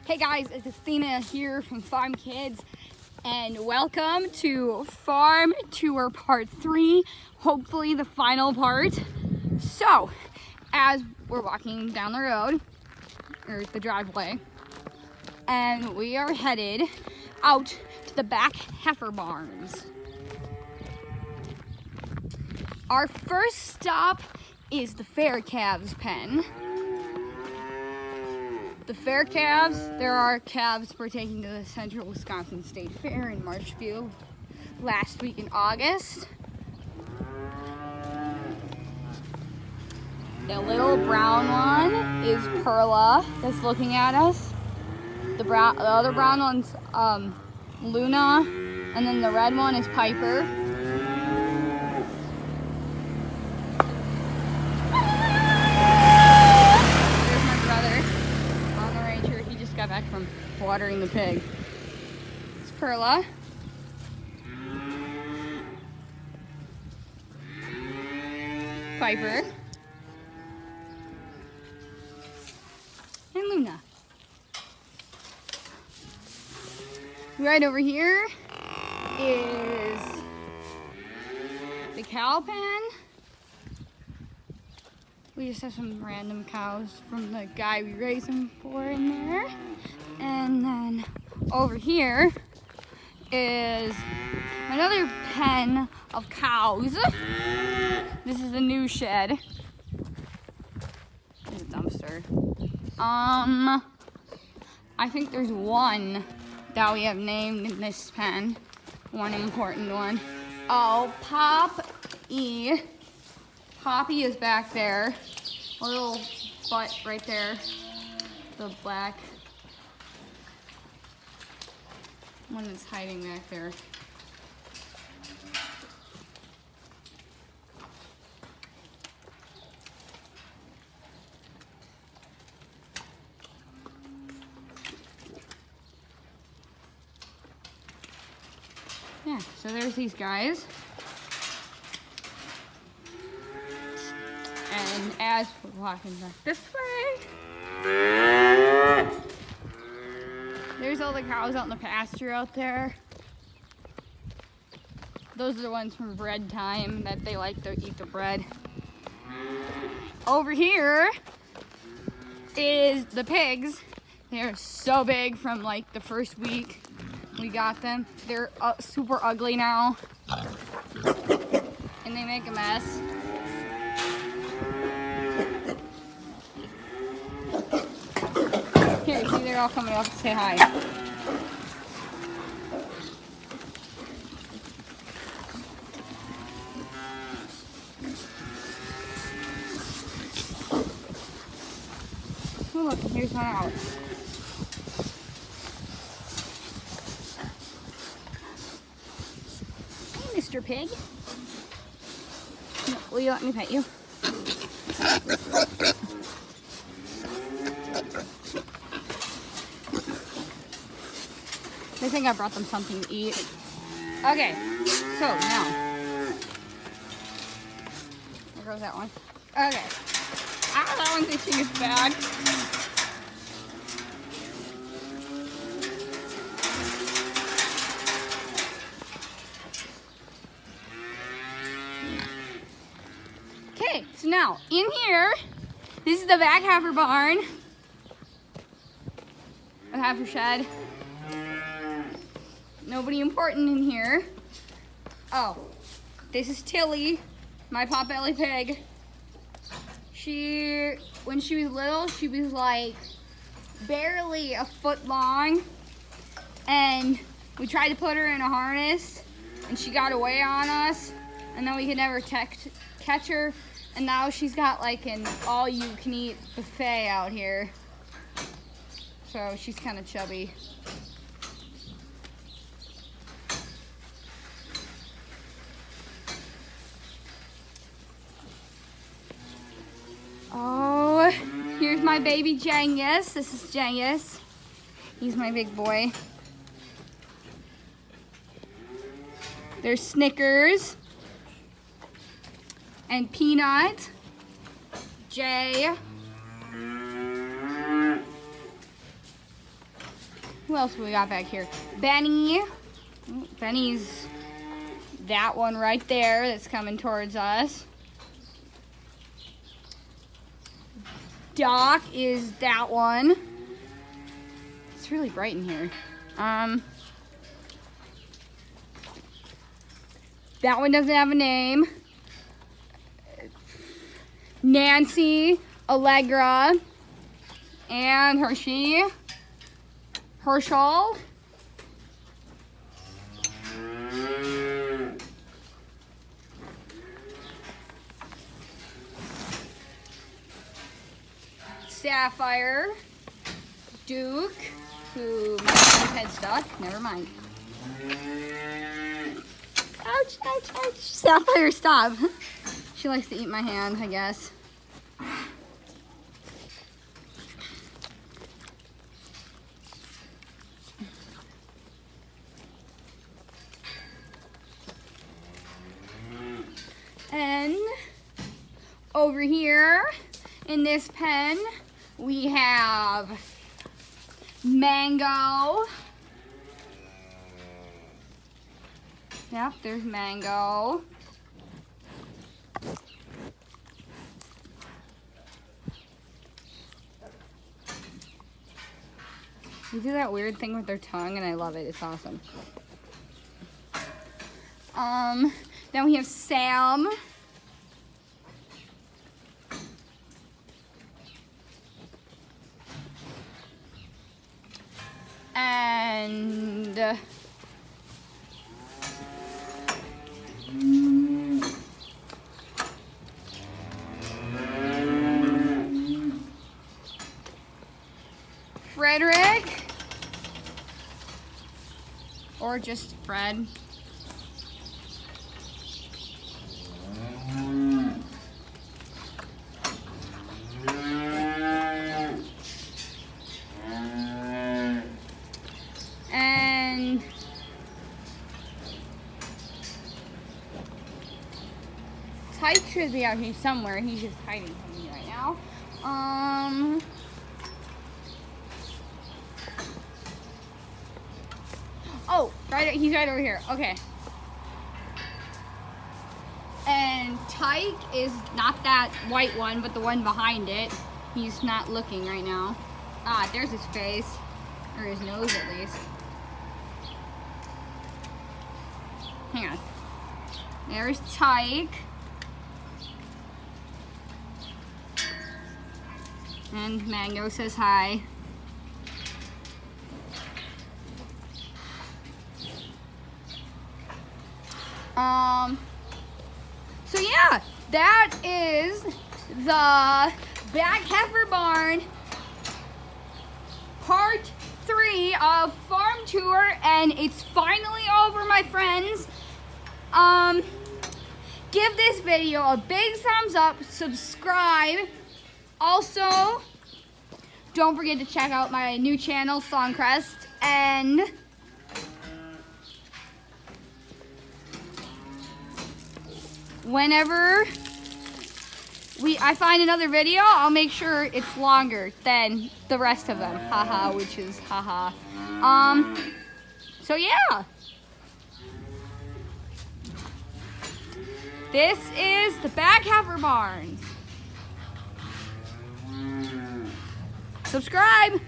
Hey guys, it's Athena here from Farm Kids, and welcome to Farm Tour Part 3, hopefully the final part. So, as we're walking down the road, or the driveway, and we are headed out to the back heifer barns. Our first stop is the fair calves pen. The fair calves, there are calves partaking to the Central Wisconsin State Fair in Marshview last week in August. The little brown one is Perla that's looking at us. The other brown one's Luna, and then the red one is Piper. Got back from watering the pig. It's Perla. Piper. And Luna. Right over here is the cow pen. We just have some random cows from the guy we raise them for in there. And then over here is another pen of cows. This is the new shed. There's a dumpster. I think there's one that we have named in this pen. One important one. Oh, Poppy. Poppy is back there. A little butt right there. The black one that's hiding back there. Yeah, so there's these guys. And as we're walking back this way, there's all the cows out in the pasture out there. Those are the ones from bread time that they like to eat the bread. Over here is the pigs. They're so big from like the first week we got them. They're super ugly now. And they make a mess. Here, see, they're all coming up to say hi. Oh, look, here's one out. Hey, Mr. Pig. Will you let me pet you? I think I brought them something to eat. Okay, so now, there goes that one. Okay, that one's itching his bag. Okay, so now in here, this is the back heifer barn, a heifer shed. Nobody important in here. Oh, this is Tilly, my potbelly pig. When she was little, she was like barely a foot long, and we tried to put her in a harness, and she got away on us, and then we could never catch her, and now she's got like an all-you-can-eat buffet out here. So she's kind of chubby. Oh, here's my baby Jengus. This is Jengus. He's my big boy. There's Snickers and Peanut, Jay, Who else we got back here? Benny. Benny's that one right there that's coming towards us. Doc is that one. It's really bright in here. That one doesn't have a name. Nancy, Allegra, and Hershey. Herschel. Sapphire. Duke, who might have his head stuck. Never mind. Ouch, ouch, ouch. Sapphire, stop. She likes to eat my hand, I guess. And over here in this pen, we have Mango. Yep, there's Mango. They do that weird thing with their tongue and I love it. It's awesome. Then we have Sam. And Frederick, or just Fred. And Tyke should be out here somewhere. He's just hiding from me right now. Oh, he's right over here. Okay. And Tyke is not that white one, but the one behind it. He's not looking right now. Ah, there's his face. Or his nose, at least. Hang on. There's Tyke. And Mango says hi. So yeah, that is the Back Heifer Barn part 3 of Farm Tour, and it's finally over, my friends. Give this video a big thumbs up, subscribe. Also, don't forget to check out my new channel, Songcrest, and whenever I find another video, I'll make sure it's longer than the rest of them. Haha, which is haha. So yeah. This is the Back Heifer Barns. Subscribe.